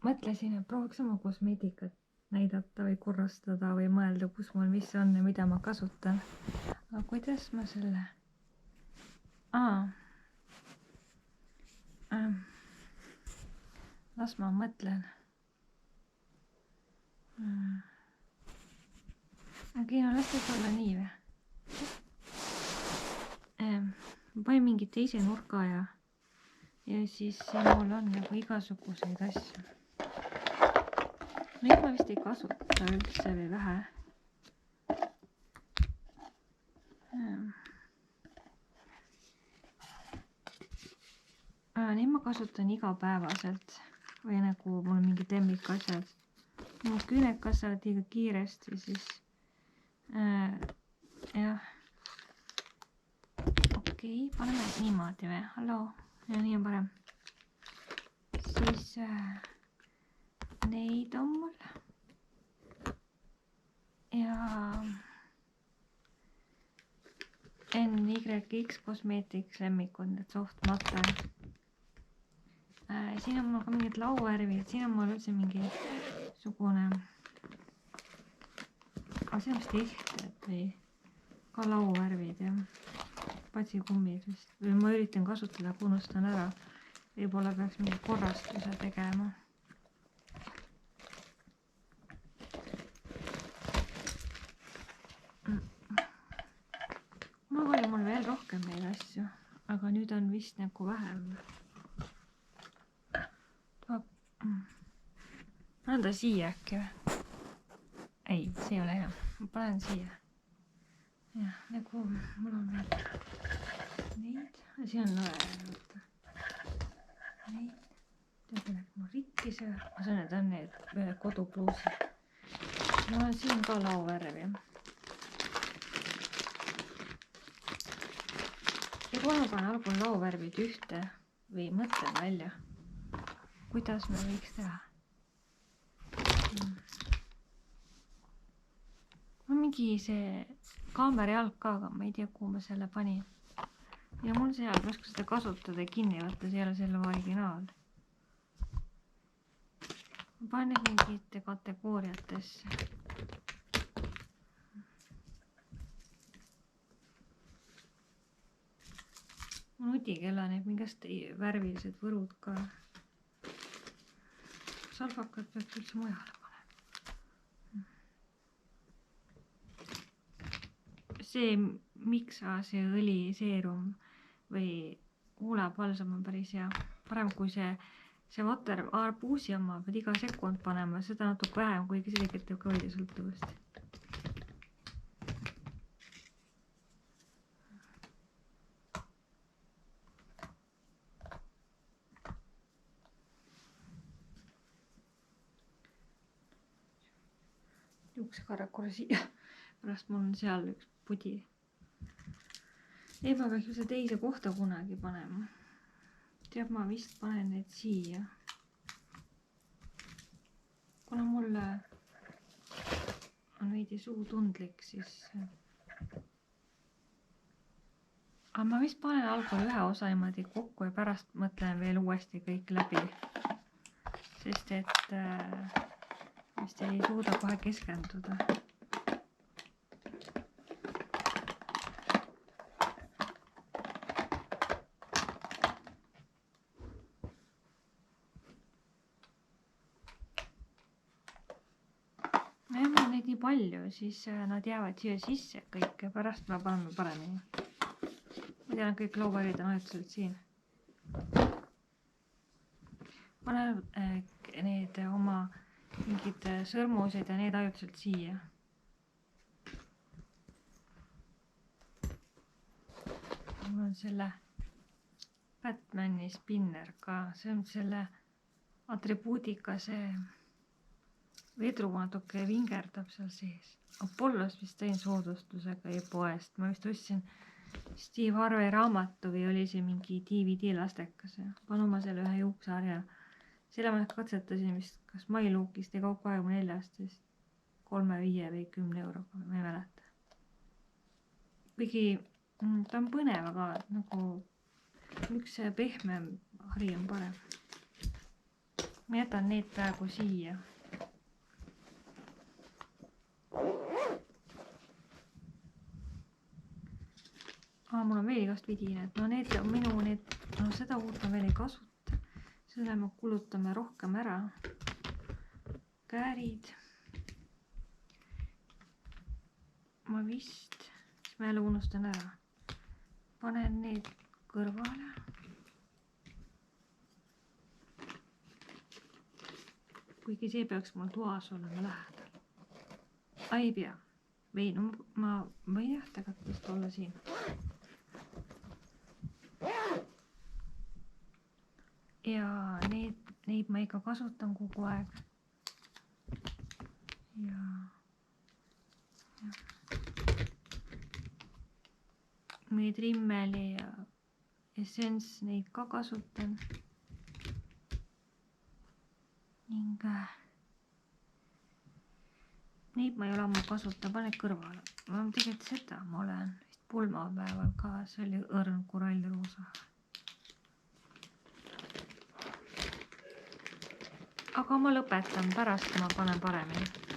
mõtlesin, et prooviks oma kosmeetikat näidata või korrastada või mõelda, kus mul mis on ja mida ma kasutan. Aga kuidas ma selle... las ma mõtlen. Okei, no las teid olla nii või? Ma panin mingi teise nurka ja siis siin mul on nagu igasuguseid asju. Neid ma vist ei kasuta üldse või vähe. Neid ma kasutan igapäevaselt või nagu mul on mingid lemmikasjad. Mu küüned kasvavad liiga kiiresti, siis jah. Okei, paneme niimoodi või? Halloo, ja nii on parem. Siis neid on mul. Ja NYX Cosmetics lemmikud, need soft matte. Siin on mul ka mingid lauvärvid, siin on mul üldse mingi sugune, aga see on vist ehted või ka lauvärvid ja patsikummid vist. Või ma üritan kasutada, kui unustan ära. Võib-olla peaks mingi korrastuse tegema. Oli mul veel rohkem neid asju, aga nüüd on vist nagu vähem. Panen ta siia äkki või? Ei, see ei ole hea. Ma panen siia. Jah, nagu mul on veel neid. Siin on loe. Neid. Tegelikult mul rikkis ja ma saan, et on need kodupluusid. Mul on siin ka lauvärvi. Ja kui ma panen algul lauvärvid ühte või mõtlen välja, kuidas me võiks teha. On mingi see kaameri alt ka, aga ma ei tea, kuhu ma selle panin. Ja mul seal praegu seda kasutada ja kinni võtta, see ei ole selle originaal. Ma panen mingite kategooriatesse. Nutikella need mingast värvilised võrud ka. Salvakad peaks üldse mujale panema. See Mixa, see õli, seerum või huulapalsam on päris hea. Parem kui see water arbuusi oma pead iga sekund panema, seda natuke vähem, kuigi see tegelikult teeb ka veidi sõltuvust. Juuksekarrakule siia. Pärast mul on seal üks pudi. Ei, ma peaks üldse teise kohta kunagi panema. Teab, ma vist panen need siia. Kuna mul on veidi suutundlik, siis... Aga ma vist panen algul ühe osa niimoodi kokku ja pärast mõtlen veel uuesti kõik läbi. Sest et vist ei suuda kohe keskenduda. Nii palju, siis nad jäävad siia sisse kõik ja pärast me paneme paremini. Ma tean, kõik lauvärvid on ajutiselt siin. Panen need oma mingid sõrmused ja need ajutiselt siia. Mul on selle Batmani spinner ka, see on selle atribuutika see vedru natuke vingerdab seal sees. Apollos vist tõin soodustusega e-poest. Ma vist ostsin Steve Harvey raamatu või oli see mingi DVD lastekas. Panen oma selle ühe juukseharja. Selle ma katsetasin vist kas Mailuukist ja kaup 24-st 3, 5 või 10 euroga, ma ei mäleta. Kuigi ta on põnev, aga nagu üks pehmem hari on parem. ma jätan need praegu siia. Mul on veel igast vidined. No need on minu need, no seda uut ma veel ei kasuta. Selle me kulutame rohkem ära. Käärid. Ma vist, siis ma jälle unustan ära. Panen need kõrvale. Kuigi see peaks mul toas olema lähedal. Ei pea. Või no ma võin jah tegelikult olla siin. Ja neid ma ikka kasutan kogu aeg. Ja. Neid Rimmeli ja Essence neid ka kasutan. Ning neid ma ei ole ammu kasutan, panen kõrvale. Ma tegelikult seda ma olen vist pulmapäeval ka, see oli õrn korallroosa. Aga ma lõpetan, pärast ma panen paremini.